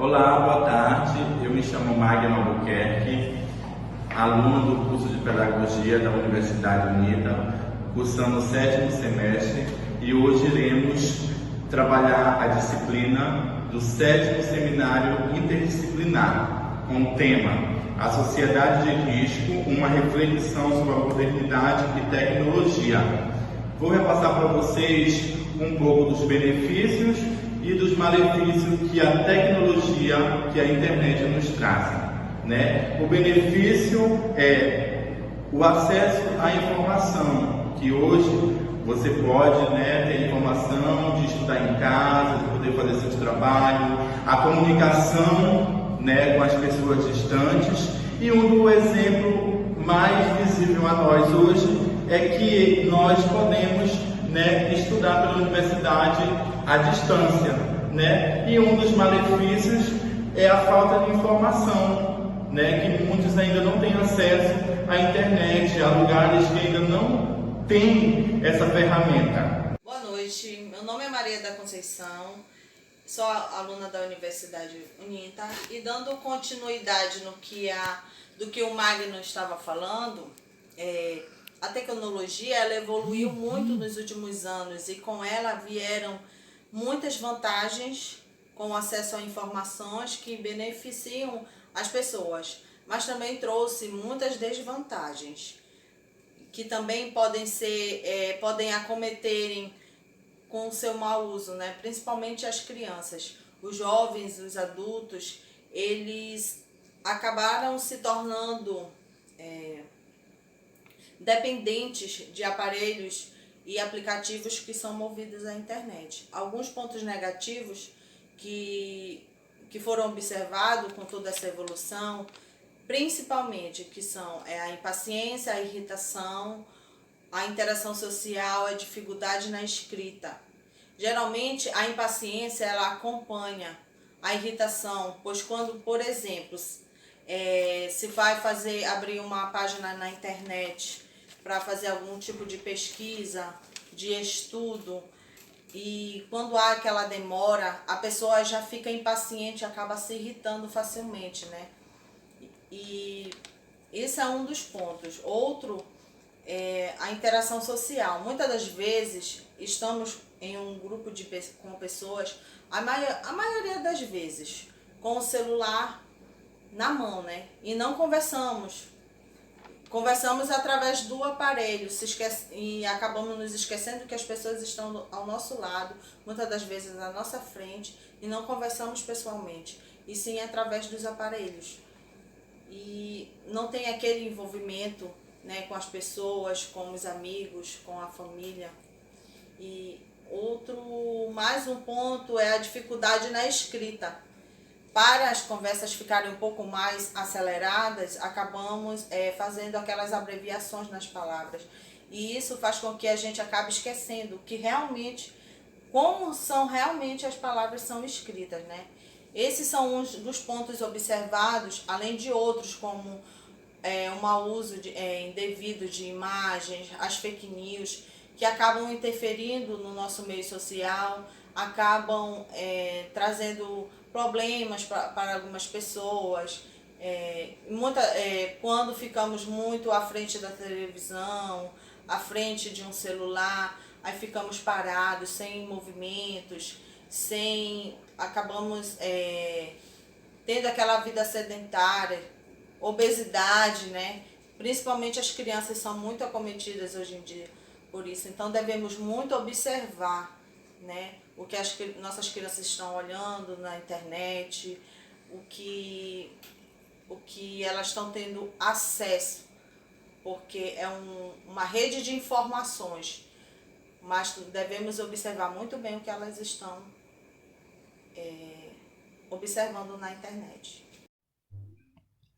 Olá, boa tarde. Eu me chamo Magno Albuquerque, aluno do curso de Pedagogia da Universidade Unida, cursando o 7º semestre, e hoje iremos trabalhar a disciplina do 7º Seminário Interdisciplinar, com o tema A Sociedade de Risco, uma reflexão sobre a modernidade e tecnologia. Vou repassar para vocês um pouco dos benefícios e dos malefícios que a tecnologia, que a internet nos traz, né? O benefício é o acesso à informação, que hoje você pode, ter informação de estudar em casa, de poder fazer seu trabalho, a comunicação, com as pessoas distantes. E um exemplo mais visível a nós hoje é que nós podemos estudar pela universidade à distância, E um dos malefícios é a falta de informação, que muitos ainda não têm acesso à internet, a lugares que ainda não têm essa ferramenta. Boa noite, meu nome é Maria da Conceição, sou aluna da Universidade Unida e dando continuidade do que o Magno estava falando, a tecnologia ela evoluiu muito nos últimos anos e com ela vieram muitas vantagens com acesso a informações que beneficiam as pessoas, mas também trouxe muitas desvantagens que também podem acometerem com o seu mau uso, principalmente as crianças. Os jovens, os adultos, eles acabaram se tornando dependentes de aparelhos e aplicativos que são movidos à internet. Alguns pontos negativos que foram observados com toda essa evolução, principalmente, que são a impaciência, a irritação, a interação social, a dificuldade na escrita. Geralmente, a impaciência ela acompanha a irritação, pois quando, por exemplo, se vai abrir uma página na internet para fazer algum tipo de pesquisa, de estudo, e quando há aquela demora, a pessoa já fica impaciente, acaba se irritando facilmente, E esse é um dos pontos. Outro é a interação social. Muitas das vezes estamos em um grupo com pessoas, a maioria das vezes, com o celular na mão, E não conversamos. Conversamos através do aparelho e acabamos nos esquecendo que as pessoas estão ao nosso lado, muitas das vezes à nossa frente, e não conversamos pessoalmente, e sim através dos aparelhos. E não tem aquele envolvimento com as pessoas, com os amigos, com a família. E mais um ponto é a dificuldade na escrita. Para as conversas ficarem um pouco mais aceleradas, acabamos fazendo aquelas abreviações nas palavras. E isso faz com que a gente acabe esquecendo como são realmente as palavras são escritas, Esses são uns dos pontos observados, além de outros, como o mau uso indevido de imagens, as fake news, que acabam interferindo no nosso meio social, acabam trazendo problemas para algumas pessoas. Quando ficamos muito à frente da televisão, à frente de um celular, aí ficamos parados, sem movimentos, acabamos tendo aquela vida sedentária, obesidade, Principalmente as crianças são muito acometidas hoje em dia por isso. Então devemos muito observar, o que as nossas crianças estão olhando na internet, o que elas estão tendo acesso, porque é uma rede de informações, mas devemos observar muito bem o que elas estão observando na internet.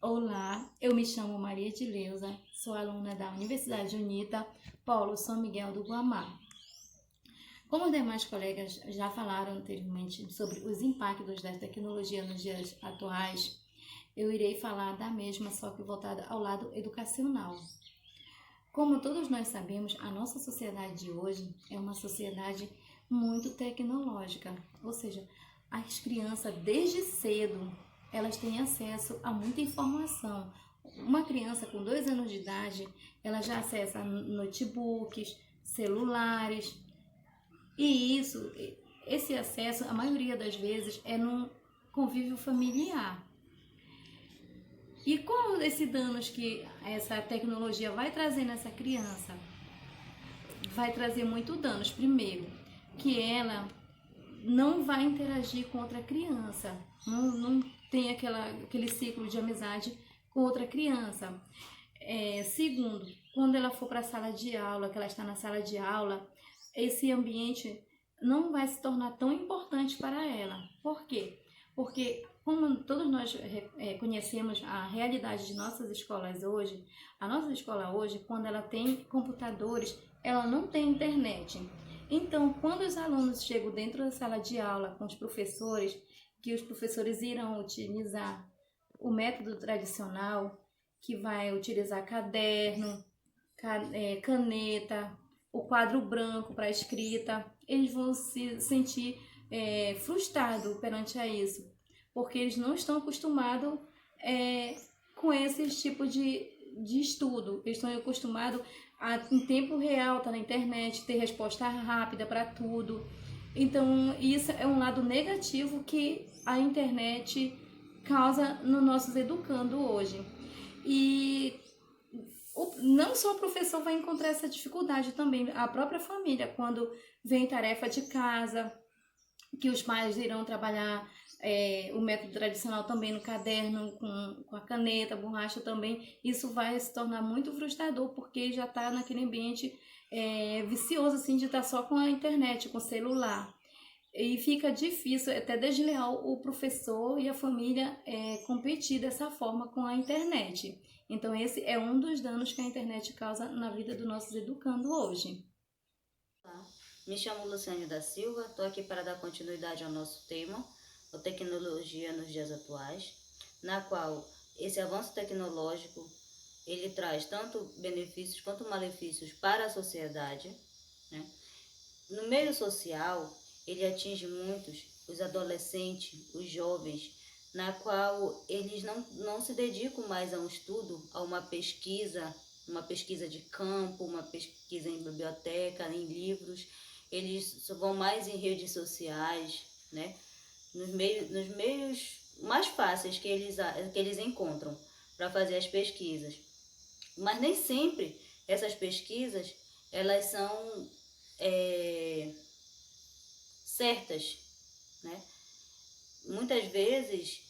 Olá, eu me chamo Maria de Leusa, sou aluna da Universidade Unida, Polo São Miguel do Guamá. Como os demais colegas já falaram anteriormente sobre os impactos da tecnologia nos dias atuais, eu irei falar da mesma, só que voltada ao lado educacional. Como todos nós sabemos, a nossa sociedade de hoje é uma sociedade muito tecnológica, ou seja, as crianças, desde cedo, elas têm acesso a muita informação. Uma criança com 2 anos de idade, ela já acessa notebooks, celulares, e esse acesso, a maioria das vezes, é num convívio familiar. E qual esses danos que essa tecnologia vai trazer nessa criança? Vai trazer muito danos. Primeiro, que ela não vai interagir com outra criança, não tem aquele ciclo de amizade com outra criança. Segundo, quando ela for para a sala de aula, que ela está na sala de aula, esse ambiente não vai se tornar tão importante para ela. Por quê? Porque, como todos nós conhecemos a realidade de nossas escolas hoje, a nossa escola hoje, quando ela tem computadores, ela não tem internet. Então, quando os alunos chegam dentro da sala de aula com os professores, que os professores irão utilizar o método tradicional, que vai utilizar caderno, caneta, o quadro branco para escrita, eles vão se sentir frustrados perante a isso, porque eles não estão acostumados com esse tipo de estudo. Eles estão acostumados a, em tempo real, estar na internet, ter resposta rápida para tudo. Então, isso é um lado negativo que a internet causa nos nossos educando hoje. E não só o professor vai encontrar essa dificuldade também, a própria família, quando vem tarefa de casa, que os pais irão trabalhar o método tradicional também no caderno, com a caneta, borracha também, isso vai se tornar muito frustrador, porque já está naquele ambiente vicioso, assim, de estar só com a internet, com o celular. E fica difícil, até desleal, o professor e a família competir dessa forma com a internet. Então, esse é um dos danos que a internet causa na vida dos nossos educandos hoje. Me chamo Luciane da Silva, estou aqui para dar continuidade ao nosso tema, a tecnologia nos dias atuais, na qual esse avanço tecnológico ele traz tanto benefícios quanto malefícios para a sociedade, né? No meio social, ele atinge muitos, os adolescentes, os jovens, na qual eles não se dedicam mais a um estudo, a uma pesquisa de campo, uma pesquisa em biblioteca, em livros. Eles vão mais em redes sociais, né? Nos meios mais fáceis que eles encontram para fazer as pesquisas. Mas nem sempre essas pesquisas elas são certas, né? Muitas vezes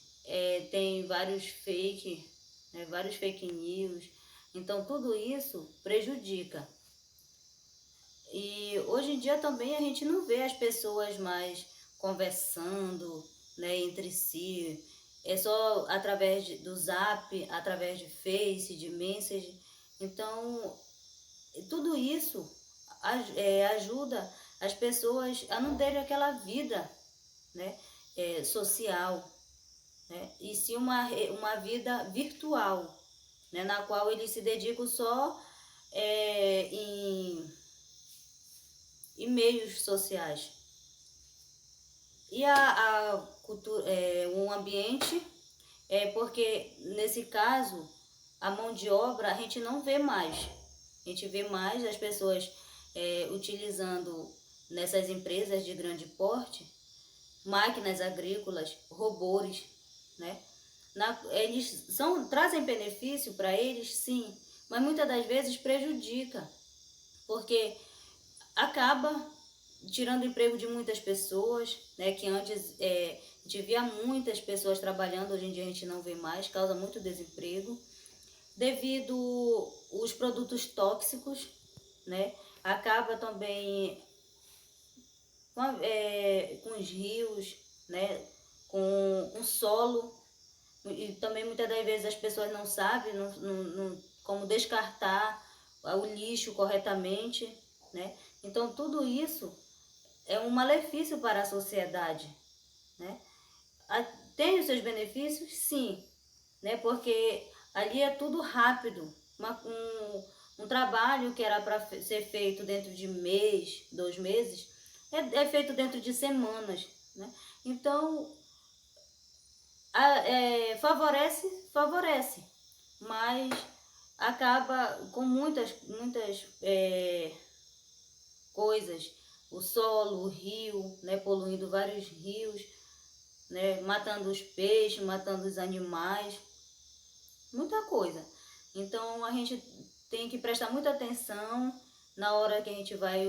tem vários fake news, então tudo isso prejudica. E hoje em dia também a gente não vê as pessoas mais conversando, né, entre si, é só através do Zap, através de Face, de Message. Então, tudo isso ajuda as pessoas a não terem aquela vida, né, social, né, e sim uma vida virtual, né, na qual eles se dedicam só em meios sociais. E a cultura, o ambiente, porque nesse caso a mão de obra a gente não vê mais. A gente vê mais as pessoas utilizando nessas empresas de grande porte máquinas agrícolas, robôs, né? Eles trazem benefício para eles, sim, mas muitas das vezes prejudica, porque acaba tirando o emprego de muitas pessoas, né? Que antes a gente via muitas pessoas trabalhando, hoje em dia a gente não vê mais, causa muito desemprego, devido os produtos tóxicos, né? Acaba também com os rios, né? Com o solo, e também muitas das vezes as pessoas não sabem como descartar o lixo corretamente, né? Então tudo isso é um malefício para a sociedade, né? Tem os seus benefícios, sim, né? Porque ali é tudo rápido, um trabalho que era para ser feito dentro de mês, 2 meses, é feito dentro de semanas, né? Então, favorece, mas acaba com muitas coisas, o solo, o rio, né, poluindo vários rios, né, matando os peixes, matando os animais, muita coisa. Então a gente tem que prestar muita atenção na hora que a gente vai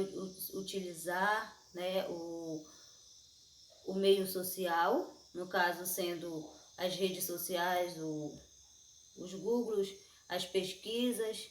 utilizar, né, o meio social, no caso sendo as redes sociais, os Googles, as pesquisas,